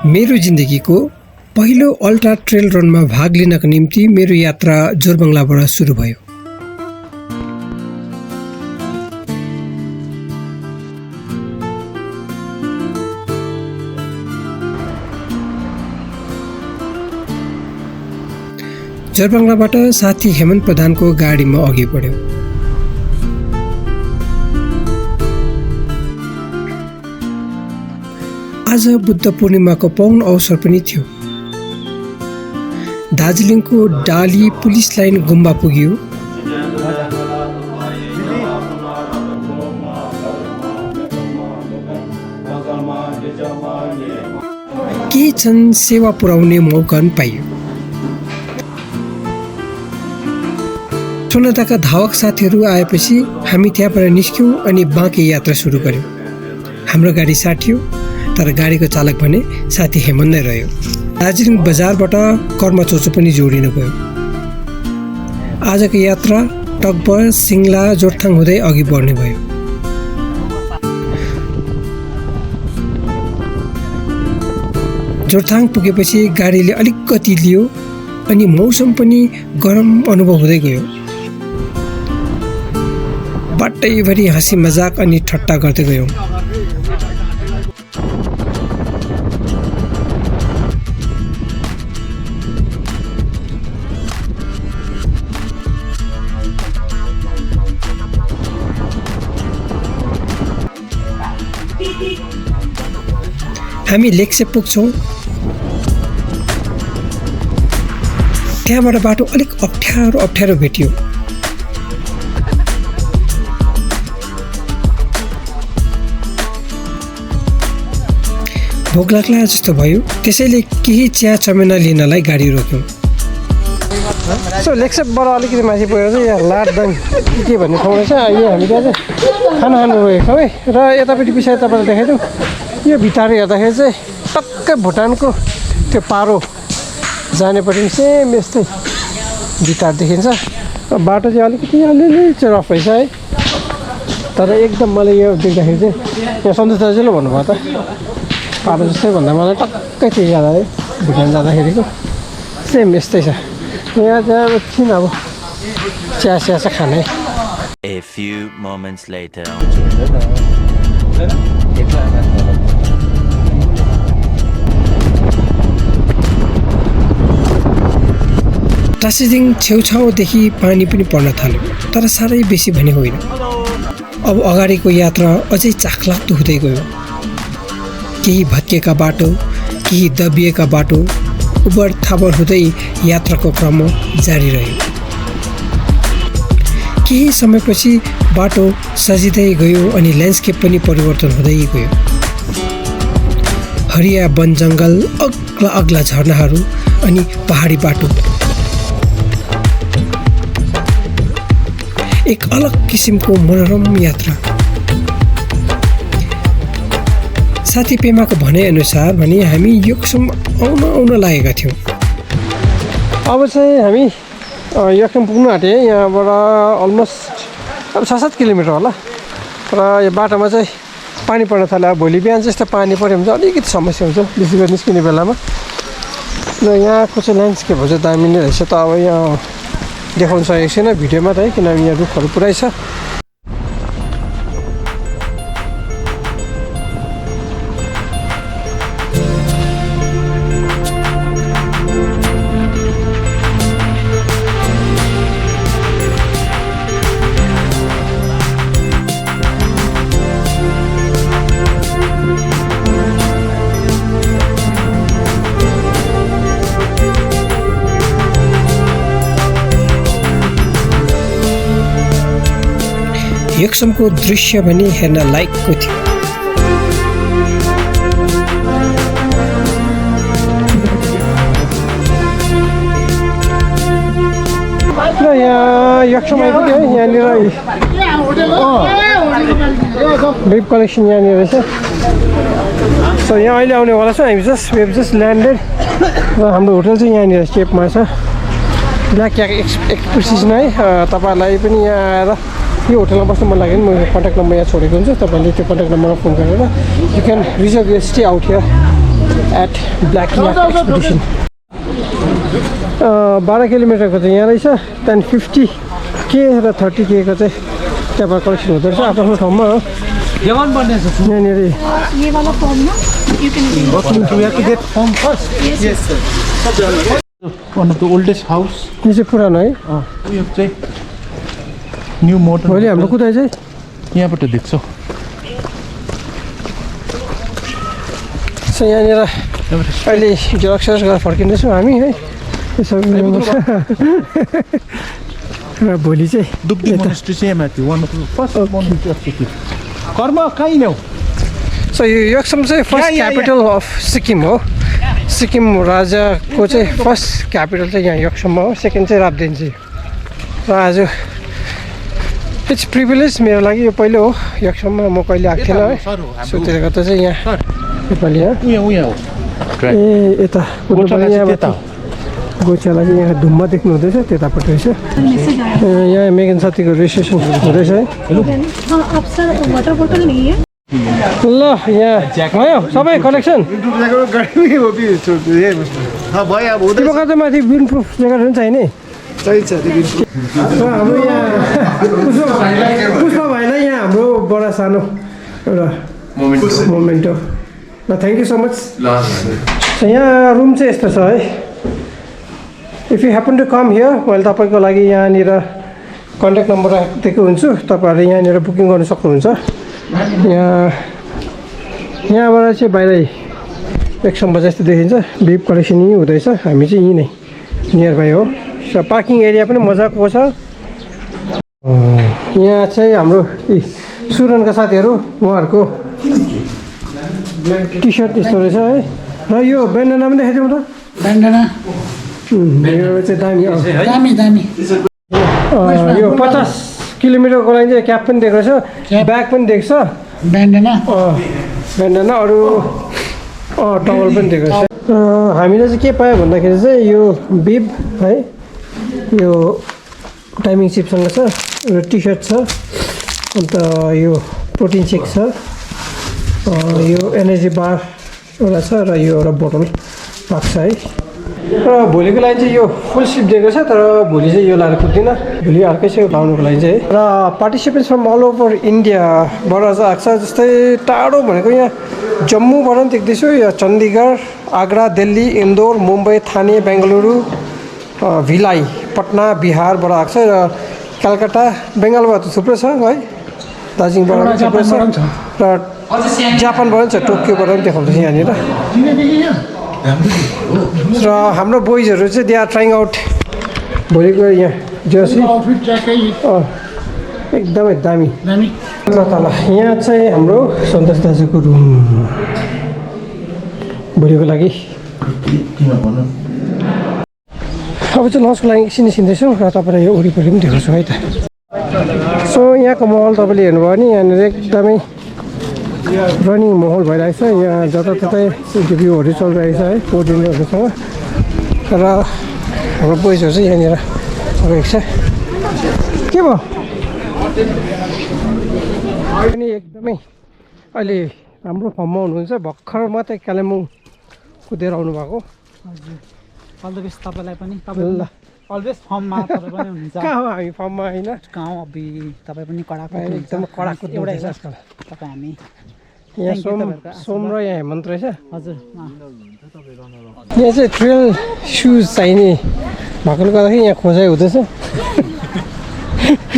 मेरो जिन्दगीको पहिलो अल्ट्रा ट्रेल रनमा भाग लिनको निम्ति मेरो यात्रा जोरबङ्गलाबाट सुरु भयो। जोरबङ्गलाबाट साथी हेमन्त प्रधानको गाडीमा अघि बढ्यो। आज बुद्ध पूर्णिमाको पावन अवसर पनि थियो। दार्जिलिङको डाली पुलिस लाइन गुम्बा पुग्यो। केही क्षण सेवा पुर्याउने मौका पनि पाइयो। सोनादाका धावक साथीहरू आएपछि हामी त्यहाँबाट निस्क्यौँ अनि बाँकी यात्रा सुरु गर्यौँ। हाम्रो गाडी साटियो, तर गाडीको चालक भने साथी हेमन्त नै रह्यो। दार्जिलिङ बजारबाट कर्मचोचो पनि जोडिनु गयो। आजको यात्रा टकबर, सिङ्ला, जोरथाङ हुँदै अघि बढ्ने भयो। जोरथाङ पुगेपछि गाडीले अलिक गति लियो अनि मौसम पनि गरम अनुभव हुँदै गयो। बाटैभरि हाँसी मजाक अनि ठट्टा गर्दै गयौँ। हामी लेक्से पुग्छौँ। त्यहाँबाट बाटो अलिक अप्ठ्यारो भेटियो। भोक लाग्ला जस्तो भयो, त्यसैले केही चिया चमेना लिनलाई गाडी रोक्यौँ। लेक्सेपबाट अलिकति माथि पुगेर चाहिँ यहाँ लाटदाङ के भन्ने ठाउँ रहेछ। यो हामी त्यहाँ चाहिँ खाना खानु गएको है। र यतापट्टि पछाडि तपाईँलाई देखाइदिउँ, यो भित्र हेर्दाखेरि चाहिँ टक्कै भुटानको त्यो पारो जानेपट्टि सेम यस्तै भित्र देखिन्छ। बाटो चाहिँ अलिकति अलिअलि चाहिँ रफ रहेछ है। तर एकदम मलाई यो देख्दाखेरि चाहिँ यहाँ सन्तोष दाजुले भन्नुभयो त पारो जस्तै भन्दा मलाई टक्कै थियो याद आयो। भुटान जाँदाखेरिको सेम यस्तै छ। यहाँ चाहिँ एकछिन अब चिया चाहिँ खाने। A few moments later. टासीदिङ छेउछाउदेखि पानी पनि पर्न थाल्यो, तर साह्रै बेसी भने होइन। अब अगाडिको यात्रा अझै चाखलाग्दो हुँदै गयो। केही भत्किएका बाटो, केही दबिएका बाटो, उबड खाबड हुँदै यात्राको क्रम जारी रह्यो। केही समयपछि बाटो सजिँदै गयो अनि ल्यान्डस्केप पनि परिवर्तन हुँदै गयो। हरिया वन जङ्गल, अग्ला अग्ला झरनाहरू अनि पहाडी बाटो, एक अलग किसिमको मनोरम यात्रा। साथी पेमाको भनाइअनुसार भने हामी योक्सम आउन लागेका थियौँ। अब चाहिँ हामी योक्सम पुग्नु आँटे। यहाँबाट अलमोस्ट अब 6-7 किलोमिटर होला। र यो बाटोमा चाहिँ पानी पर्न थाल्यो। अब भोलि बिहान चाहिँ यस्तो पानी पऱ्यो भने चाहिँ अलिकति समस्या हुन्छ, विशेष गरी निस्किने बेलामा। र यहाँको चाहिँ ल्यान्डस्केपहरू चाहिँ दामी नै रहेछ। त अब यहाँ देखाउन सकेको छैन भिडियोमा त है, किनभने यहाँ रुखहरू पुरै छ। योक्समको दृश्य भने हेर्न लायकको थियो। र यहाँ योक्सम आइपुग्यो है। यहाँनिर वेब कलेक्सन यहाँनिर रहेछ। सो यहाँ अहिले आउनेवाला छ। हामी जस्ट ल्यान्डेड र हाम्रो होटल चाहिँ यहाँनिर स्टेपमा छ। ब्ल्याक क्याक एक्सप्रेसिस नै तपाईँहरूलाई पनि यहाँ आएर यो होटलमा बस्नु मन लाग्यो भने म कन्ट्याक्ट नम्बर यहाँ छोडेको हुन्छु। तपाईँले त्यो कन्ट्याक्ट नम्बरमा फोन गरेर you can reserve your stay out here. At Black Yak Expedition 12 किलोमिटरको चाहिँ यहाँ रहेछ त्यहाँदेखि 50K र 30K को चाहिँ त्यहाँबाट कलेक्सन हुँदो रहेछ आफ्नो ठाउँमा हो यहाँनिर ये वाला फॉर्म ना you can One of the oldest house. यो चाहिँ पुरानो है We have चाहिँ new modern. भोलि हाम्रो कुदाइ चाहिँ यहाँबाट देख्छौ सो यहाँनिर अहिले जेरक्स गरेर फर्किँदैछौँ हामी है यसो र भोलि चाहिँ दुब्दी मोनेस्ट्री चाहिँ यहाँ माथि one of the first monastery of Sikkim. कर्म कहीँ ल्याऊ सो यो यक्सम चाहिँ फर्स्ट क्यापिटल अफ सिक्किम हो सिक्किम राजाको चाहिँ फर्स्ट क्यापिटल चाहिँ यहाँ यक्सममा हो सेकेन्ड चाहिँ राबदेन्जी र आज इट्स प्रिभिलेज मेरो लागि यो पहिलो हो यक्सममा म कहिले आएको थिएन है सो त्यसले गर्दा चाहिँ यहाँ नेपाली यहाँ उहाँ हो ए यता गोचालाई चाहिँ यहाँ धुम्म देख्नु हुँदैछ त्यतापट्टि रहेछ यहाँ मेगन साथीको रेजिस्ट्रेसन हुँदैछ है हाँ आप सर वाटर बोतल नहीं है ल यहाँ भयो सबै कलेक्सन तिम्रो कतै माथि विन्ड प्रुफ ज्याकेटहरू पनि चाहिने हाम्रो यहाँ पुष्प भाइलाई यहाँ हाम्रो बडा सानो एउटा मोमेन्ट हो ल थ्याङ्क यू सो मच यहाँ रुम चाहिँ यस्तो छ है if you happen to come here मैले तपाईँको लागि यहाँनिर कन्ट्याक्ट नम्बर राखिदिएको हुन्छु तपाईँहरूले यहाँनिर बुकिङ गर्नु सक्नुहुन्छ यहाँबाट चाहिँ बाहिर एकसम्म जस्तो देखिन्छ बिप कलेक्सन यहीँ हुँदैछ हामी चाहिँ यहीँ नै नियर बाई हो सो पार्किङ एरिया पनि मजाको छ यहाँ चाहिँ हाम्रो सुरनका साथीहरू उहाँहरूको टी सर्ट यस्तो रहेछ है र यो ब्यान्डना पनि देखाइदिउँ त ब्यान्डना यो चाहिँ दामी दामी यो 50 किलोमिटरको लागि चाहिँ क्याप पनि दिएको रहेछ ब्याग पनि दिएको छ ब्यान्डना ब्यान्डना अरू टवल पनि दिएको रहेछ हामीले चाहिँ के पायो भन्दाखेरि चाहिँ यो बिब है यो टाइमिङ चिपसँग छ र टी सर्ट छ अन्त यो प्रोटिन सेक छ यो एनर्जी बार एउटा छ र यो एउटा बोतल पाएको छ है र भोलिको लागि चाहिँ यो फुल स्लिप दिएको छ तर भोलि चाहिँ यो लाएर कुद्दिनँ भोलि अर्कै चाहिँ लाउनुको लागि चाहिँ र पार्टिसिपेन्ट्स फ्रम अल ओभर इन्डियाबाट चाहिँ आएको छ जस्तै टाढो भनेको यहाँ जम्मूबाट पनि देख्दैछु यो चण्डीगढ आग्रा दिल्ली इन्दौर मुम्बई थाने बेङ्गलुरु भिलाई पटना बिहारबाट आएको छ र कलकत्ता बेङ्गालबाट थुप्रो छ है दार्जिलिङबाट पनि थुप्रो छ र जापानबाट पनि छ टोकियोबाट पनि देखाउँदैछ यहाँनिर र हाम्रो बोइजहरू चाहिँ दे आर ट्राइङ आउट भोलिको यहाँ जर्सी एकदमै दामी ल तल यहाँ चाहिँ हाम्रो सन्तोष दाजुको रुम भोलिको लागि अब चाहिँ लन्चको लागि एकछिन निस्किँदैछौँ र तपाईँलाई यो वरिपरि पनि देखाउँछु है त सो यहाँको माहौल तपाईँले हेर्नुभयो भने यहाँनिर एकदमै रनिङ माहौल भइरहेको छ यहाँ जताततै इन्टरभ्यूहरू चलिरहेको छ है कोअर्डिनेटरहरूसँग र हाम्रो बोइजहरू चाहिँ यहाँनिर गएको छ के भयो पनि एकदमै अहिले राम्रो फर्ममा हुनुहुन्छ भर्खर मात्रै कालिम्पोङ कुदेर आउनुभएको अल द बेस्ट तपाईँलाई पनि ल अलवेज फर्ममा तपाईँ पनि हुनुहुन्छ कहाँ हो हामी फर्ममा होइन गाउँ अबि तपाईँ पनि कडाको एकदम कडा कुद्नु एउटै आजकल तपाईँ हामी यहाँ सोम र यहाँ हेमन्त रहेछ हजुर यहाँ चाहिँ ट्रेल सुज चाहिने भएकोले गर्दाखेरि यहाँ खोजाइ हुँदैछ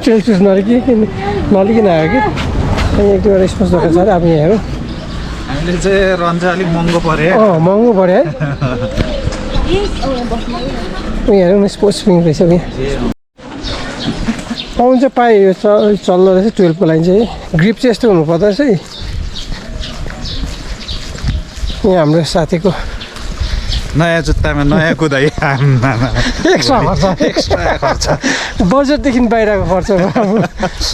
ट्रेल सुज नलिकन आयो कि यहाँ एक दुईवटा स्पोर्ट्स दोकान छ अरे अब यहाँ हेरौँ हामीले चाहिँ रन चाहिँ अलिक महँगो पऱ्यो महँगो पऱ्यो है यहाँ हेरौँ न स्पोर्ट्स विङ रहेछ यहाँ पाउनु चाहिँ पाएँ यो चल्दो रहेछ 12को लागि चाहिँ ग्रिप चाहिँ यस्तो हुनुपर्दो रहेछ है यहाँ हाम्रो साथीको नयाँ जुत्तामा नयाँ कुदाइ एक्स्ट्रा खर्च बजेटदेखि बाहिरको खर्च अब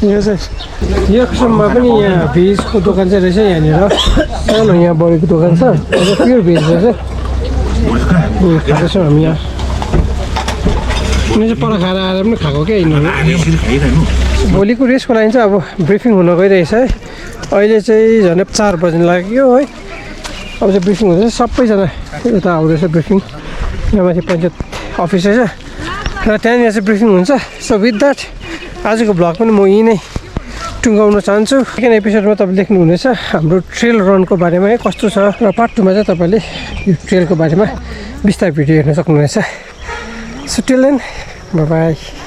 यो चाहिँ यो किसिममा पनि यहाँ भेजको दोकान चाहिँ रहेछ यहाँनिर सानो यहाँ बढेको दोकान छ प्योर भेज रहेछ खाँदैछौँ हामी यहाँ चाहिँ पर खाएर आएर पनि खाएको क्या यिनीहरू भोलिको रेसको लागि चाहिँ अब ब्रिफिङ हुन गइरहेछ है अहिले चाहिँ झन् 4 बज्न लाग्यो है अब चाहिँ ब्रिफिङ हुँदैछ सबैजना यता आउँदैछ ब्रिफिङ यहाँ माथि पञ्चायत अफिस रहेछ र त्यहाँनिर चाहिँ ब्रिफिङ हुन्छ सो विथ द्याट आजको भ्लग पनि म यहीँ नै टुङ्गाउन चाहन्छु सेकेन्ड एपिसोडमा तपाईँले देख्नुहुनेछ हाम्रो ट्रेल रनको बारेमा है कस्तो छ र पार्ट 2मा चाहिँ तपाईँले यो ट्रेलको बारेमा विस्तार भिडियो हेर्न सक्नुहुनेछ so till then bye by